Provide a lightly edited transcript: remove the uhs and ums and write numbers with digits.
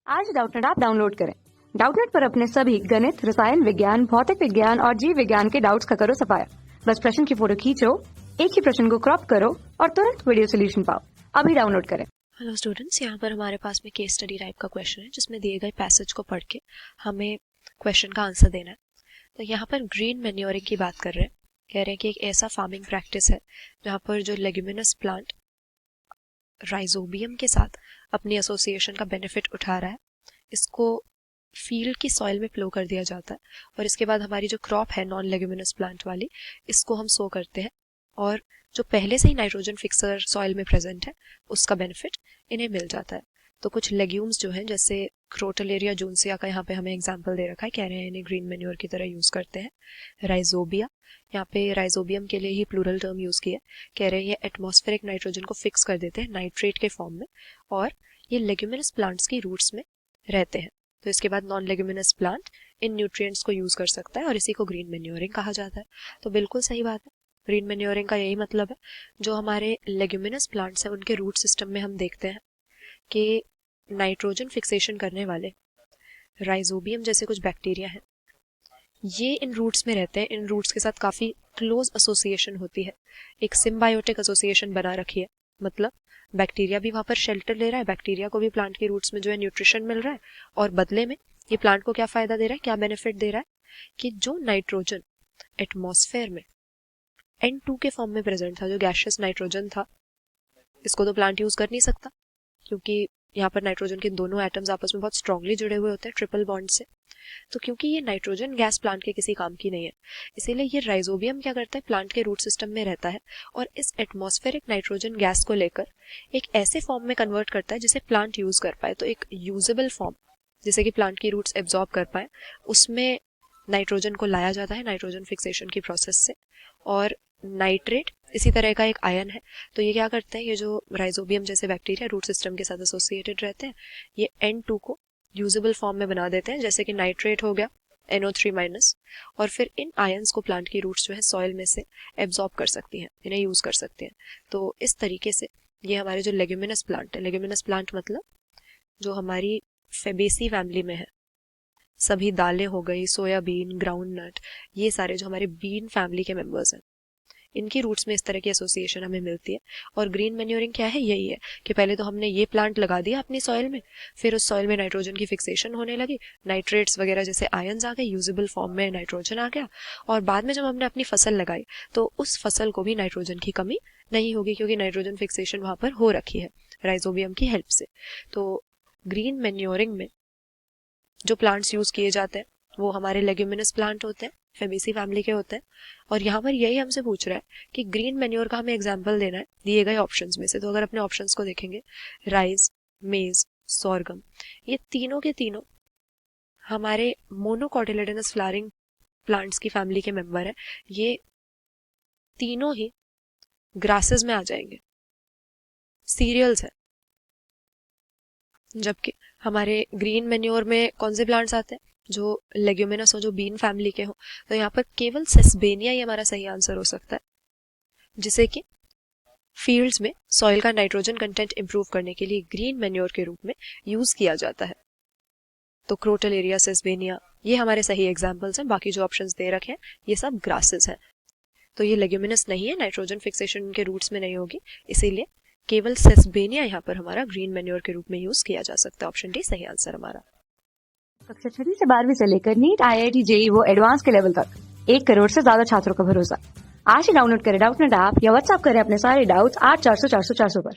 आज Doubtnut app download करें। Doubtnut पर अपने सभी गणित, रसायन विज्ञान, भौतिक विज्ञान और जीव विज्ञान के डाउट्स का करो सफाया। बस प्रश्न की फोटो खींचो, एक ही प्रश्न को क्रॉप करो और तुरंत वीडियो सोल्यूशन पाओ। अभी डाउनलोड करें। हेलो स्टूडेंट्स, यहाँ पर हमारे पास में केस स्टडी टाइप का क्वेश्चन है जिसमें दिए गए पैसेज को पढ़ के हमें क्वेश्चन का आंसर देना है। तो यहाँ पर ग्रीन मैन्योरिंग की बात कर रहे हैं। कह रहे हैं कि एक ऐसा फार्मिंग प्रैक्टिस है जहाँ पर जो लेग्यूमिनस प्लांट राइजोबियम के साथ अपनी एसोसिएशन का बेनिफिट उठा रहा है, इसको फील्ड की सॉइल में प्लो कर दिया जाता है और इसके बाद हमारी जो क्रॉप है नॉन लेग्यूमिनस प्लांट वाली, इसको हम सो करते हैं और जो पहले से ही नाइट्रोजन फिक्सर सॉइल में प्रेजेंट है उसका बेनिफिट इन्हें मिल जाता है। तो कुछ लेग्यूम्स जो हैं जैसे क्रोटलेरिया जूनसिया का यहाँ पे हमें एग्जांपल दे रखा है, कह रहे हैं इन्हें ग्रीन मैन्योर की तरह यूज करते हैं। राइजोबिया, यहाँ पे राइजोबियम के लिए ही प्लूरल टर्म यूज किया, कह रहे हैं ये एटमॉस्फेरिक नाइट्रोजन को फिक्स कर देते हैं नाइट्रेट के फॉर्म में और ये लेग्यूमिनस प्लांट्स की रूट्स में रहते हैं। तो इसके बाद non leguminous plant in nutrients को यूज कर सकता है और इसी को ग्रीन मैन्योरिंग कहा जाता है। तो बिल्कुल सही बात है, ग्रीन मैन्योरिंग का यही मतलब है। जो हमारे लेग्यूमिनस प्लांट्स हैं उनके रूट सिस्टम में हम देखते हैं कि नाइट्रोजन फिक्सेशन करने वाले राइजोबियम जैसे कुछ बैक्टीरिया हैं, ये इन रूट्स में रहते हैं। इन रूट्स के साथ काफी क्लोज एसोसिएशन होती है, एक सिम्बायोटिक एसोसिएशन बना रखी है। मतलब बैक्टीरिया भी वहां पर शेल्टर ले रहा है, बैक्टीरिया को भी प्लांट के रूट्स में जो है न्यूट्रिशन मिल रहा है और बदले में ये प्लांट को क्या फायदा दे रहा है, क्या बेनिफिट दे रहा है कि जो नाइट्रोजन एटमॉस्फेयर में N2 के फॉर्म में प्रेजेंट था, जो गैशियस नाइट्रोजन था, इसको तो प्लांट यूज कर नहीं सकता क्योंकि यहाँ पर नाइट्रोजन के दोनों एटम्स आपस में बहुत स्ट्रांगली जुड़े हुए होते हैं ट्रिपल बॉन्ड से। तो क्योंकि ये नाइट्रोजन गैस प्लांट के किसी काम की नहीं है, इसीलिए ये राइजोबियम क्या करता है, प्लांट के रूट सिस्टम में रहता है और इस एटमॉस्फेरिक नाइट्रोजन गैस को लेकर एक ऐसे फॉर्म में कन्वर्ट करता है जिसे प्लांट यूज कर पाए। तो एक यूजेबल फॉर्म जिसे कि प्लांट की रूट्स एब्जॉर्ब कर पाए, उसमें नाइट्रोजन को लाया जाता है नाइट्रोजन फिक्सेशन की प्रोसेस से। और नाइट्रेट इसी तरह का एक आयन है। तो ये क्या करते हैं, ये जो राइजोबियम जैसे बैक्टीरिया रूट सिस्टम के साथ एसोसिएटेड रहते हैं, ये N2 को यूजेबल फॉर्म में बना देते हैं, जैसे कि नाइट्रेट हो गया NO3- और फिर इन आयंस को प्लांट की रूट्स जो है सॉइल में से एब्जॉर्ब कर सकती हैं, इन्हें यूज कर सकते हैं। तो इस तरीके से ये हमारे जो लेग्यूमिनस प्लांट है, लेग्यूमिनस प्लांट मतलब जो हमारी फेबेसी फैमिली में है, सभी दालें हो गई, सोयाबीन, ग्राउंड नट, ये सारे जो हमारे बीन फैमिली के मेंबर्स हैं, इनकी रूट्स में इस तरह की एसोसिएशन हमें मिलती है। और ग्रीन मैन्योरिंग क्या है, यही है कि पहले तो हमने ये प्लांट लगा दिया अपनी सॉइल में, फिर उस सॉइल में नाइट्रोजन की फिक्सेशन होने लगी, नाइट्रेट्स वगैरह जैसे आयंस आ गए, यूजेबल फॉर्म में नाइट्रोजन आ गया और बाद में जब हमने अपनी फसल लगाई तो उस फसल को भी नाइट्रोजन की कमी नहीं होगी क्योंकि नाइट्रोजन फिक्सेशन वहां पर हो रखी है राइजोबियम की हेल्प से। तो ग्रीन मैन्योरिंग में जो प्लांट्स यूज किए जाते हैं वो हमारे लेग्यूमिनस प्लांट होते हैं, फेबेसी फैमिली के होते हैं। और यहाँ पर यही हमसे पूछ रहा है कि ग्रीन मैन्योर का हमें एग्जांपल देना है दिए गए ऑप्शंस में से। तो अगर अपने ऑप्शंस को देखेंगे, राइस, मेज, सोरगम, ये तीनों के तीनों हमारे मोनोकोटिलेडोनस फ्लावरिंग प्लांट्स की फैमिली के मेंबर है। ये तीनों ही ग्रासेस में आ जाएंगे, सीरियल्स है। जबकि हमारे ग्रीन मैन्योर में कौन से प्लांट्स आते हैं, जो लेग्यूमिनस हो, जो बीन फैमिली के हो। तो यहाँ पर केवल सेसबेनिया ही हमारा सही आंसर हो सकता है, जिसे कि फील्ड्स में सॉइल का नाइट्रोजन कंटेंट इंप्रूव करने के लिए ग्रीन मैन्योर के रूप में यूज किया जाता है। तो क्रोटलेरिया, सेसबेनिया, ये हमारे सही एग्जांपल्स हैं। बाकी जो ऑप्शंस दे रखे हैं ये सब ग्रासेस हैं। तो ये लेग्यूमिनस नहीं है, नाइट्रोजन फिक्सेशन उनके रूट्स में नहीं होगी, इसीलिए केवल सेसबेनिया यहाँ पर हमारा ग्रीन मैन्योर के रूप में यूज किया जा सकता है। ऑप्शन डी सही आंसर हमारा। कक्षा 6 से 12वीं से लेकर नीट, IIT, JEE वो एडवांस के लेवल तक 1 करोड़ से ज्यादा छात्रों का भरोसा। आज ही डाउनलोड करें डाउटनेट ऐप या व्हाट्सएप करें अपने सारे डाउट्स 8400 400 400 पर।